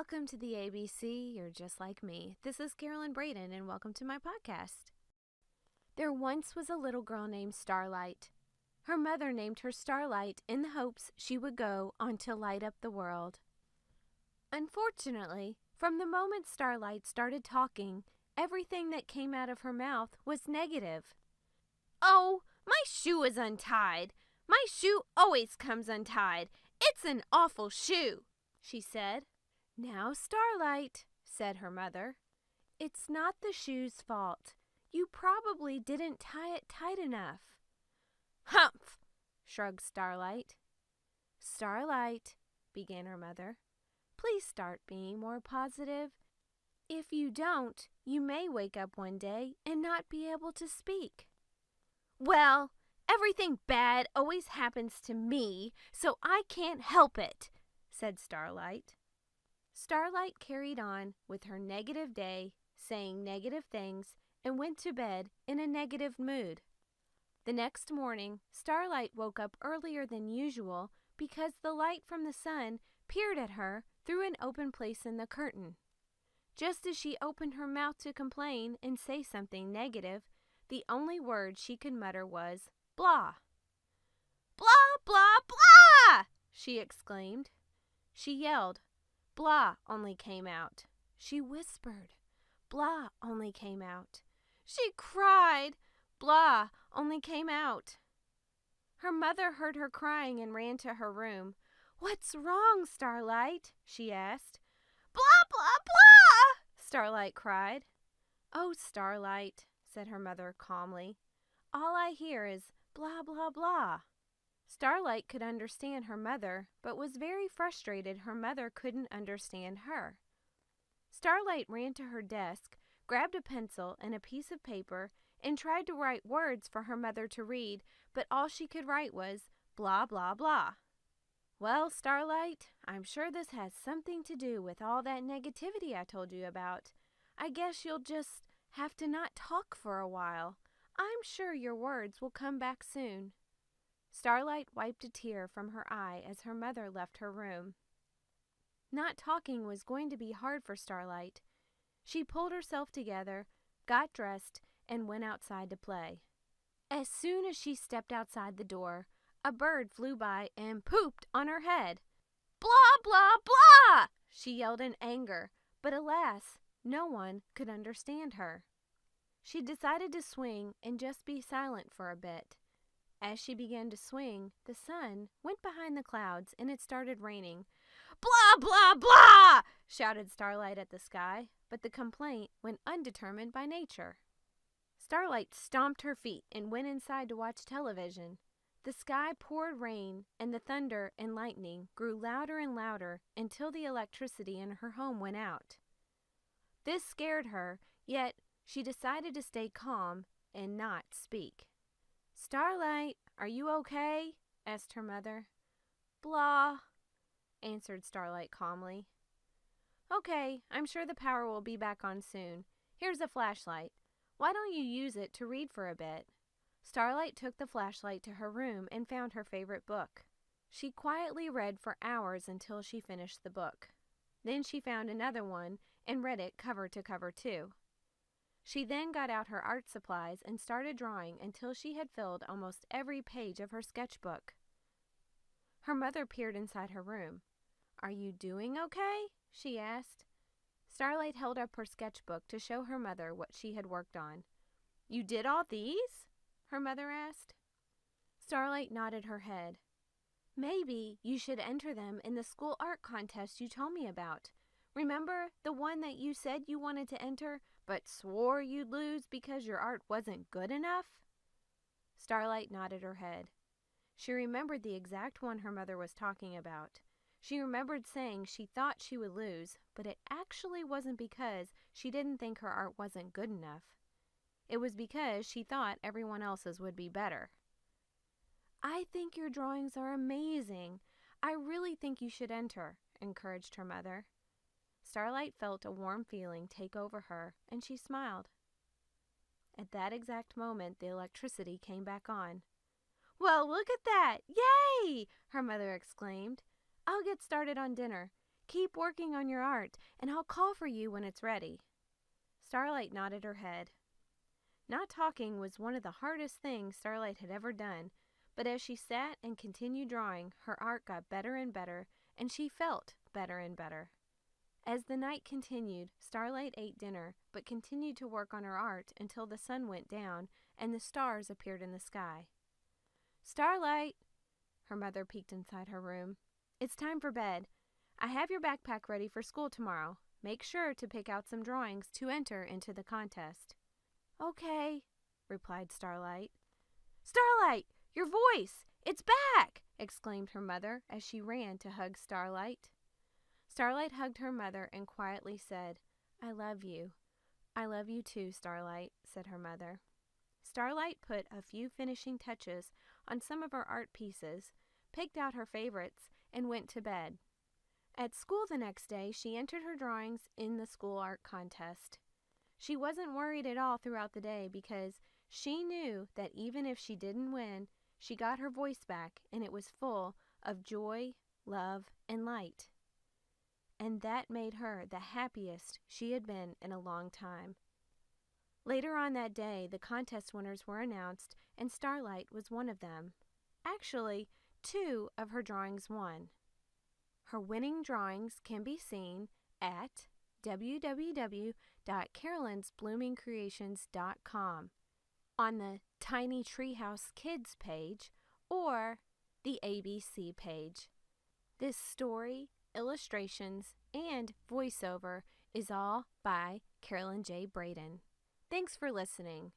Welcome to the ABC. You're just like me. This is Carolyn Braden, and welcome to my podcast. There once was a little girl named Starlight. Her mother named her Starlight in the hopes she would go on to light up the world. Unfortunately, from the moment Starlight started talking, everything that came out of her mouth was negative. "Oh, my shoe is untied. My shoe always comes untied. It's an awful shoe," she said. "Now, Starlight," said her mother, "it's not the shoe's fault. You probably didn't tie it tight enough." "Humph!" shrugged Starlight. "Starlight," began her mother, "please start being more positive. If you don't, you may wake up one day and not be able to speak." "Well, everything bad always happens to me, so I can't help it," said Starlight. Starlight carried on with her negative day, saying negative things, and went to bed in a negative mood. The next morning, Starlight woke up earlier than usual because the light from the sun peered at her through an open place in the curtain. Just as she opened her mouth to complain and say something negative, the only word she could mutter was, "Blah." "Blah, blah, blah!" she exclaimed. She yelled. Blah only came out. She whispered. Blah only came out. She cried. Blah only came out. Her mother heard her crying and ran to her room. "What's wrong, Starlight?" she asked. "Blah, blah, blah!" Starlight cried. "Oh, Starlight," said her mother calmly, "all I hear is blah, blah, blah." Starlight could understand her mother, but was very frustrated her mother couldn't understand her. Starlight ran to her desk, grabbed a pencil and a piece of paper, and tried to write words for her mother to read, but all she could write was blah, blah, blah. "Well, Starlight, I'm sure this has something to do with all that negativity I told you about. I guess you'll just have to not talk for a while. I'm sure your words will come back soon." Starlight wiped a tear from her eye as her mother left her room. Not talking was going to be hard for Starlight. She pulled herself together, got dressed, and went outside to play. As soon as she stepped outside the door, a bird flew by and pooped on her head. "Blah, blah, blah!" she yelled in anger, but alas, no one could understand her. She decided to swing and just be silent for a bit. As she began to swing, the sun went behind the clouds and it started raining. "Blah, blah, blah!" shouted Starlight at the sky, but the complaint went undetermined by nature. Starlight stomped her feet and went inside to watch television. The sky poured rain, and the thunder and lightning grew louder and louder until the electricity in her home went out. This scared her, yet she decided to stay calm and not speak. "Starlight, are you okay?" asked her mother. "Blah," answered Starlight calmly. "Okay, I'm sure the power will be back on soon. Here's a flashlight. Why don't you use it to read for a bit?" Starlight took the flashlight to her room and found her favorite book. She quietly read for hours until she finished the book. Then she found another one and read it cover to cover too. She then got out her art supplies and started drawing until she had filled almost every page of her sketchbook. Her mother peered inside her room. "Are you doing okay?" she asked. Starlight held up her sketchbook to show her mother what she had worked on. "You did all these?" her mother asked. Starlight nodded her head. "Maybe you should enter them in the school art contest you told me about. Remember the one that you said you wanted to enter, but swore you'd lose because your art wasn't good enough?" Starlight nodded her head. She remembered the exact one her mother was talking about. She remembered saying she thought she would lose, but it actually wasn't because she didn't think her art wasn't good enough. It was because she thought everyone else's would be better. "I think your drawings are amazing. I really think you should enter," encouraged her mother. Starlight felt a warm feeling take over her, and she smiled. At that exact moment, the electricity came back on. "Well, look at that! Yay!" her mother exclaimed. "I'll get started on dinner. keep working on your art, and I'll call for you when it's ready." Starlight nodded her head. Not talking was one of the hardest things Starlight had ever done, but as she sat and continued drawing, her art got better and better, and she felt better and better. As the night continued, Starlight ate dinner, but continued to work on her art until the sun went down and the stars appeared in the sky. "Starlight!" Her mother peeked inside her room. "It's time for bed. I have your backpack ready for school tomorrow. Make sure to pick out some drawings to enter into the contest." "Okay," replied Starlight. "Starlight! Your voice! It's back!" exclaimed her mother as she ran to hug Starlight. Starlight hugged her mother and quietly said, "I love you." "I love you too, Starlight," said her mother. Starlight put a few finishing touches on some of her art pieces, picked out her favorites, and went to bed. At school the next day, she entered her drawings in the school art contest. She wasn't worried at all throughout the day because she knew that even if she didn't win, she got her voice back and it was full of joy, love, and light. And that made her the happiest she had been in a long time. Later on that day, the contest winners were announced, and Starlight was one of them. Actually, 2 of her drawings won. Her winning drawings can be seen at www.carolinsbloomingcreations.com on the Tiny Treehouse Kids page or the ABC page. This story, illustrations, and voiceover is all by Carolyn J. Braden. Thanks for listening.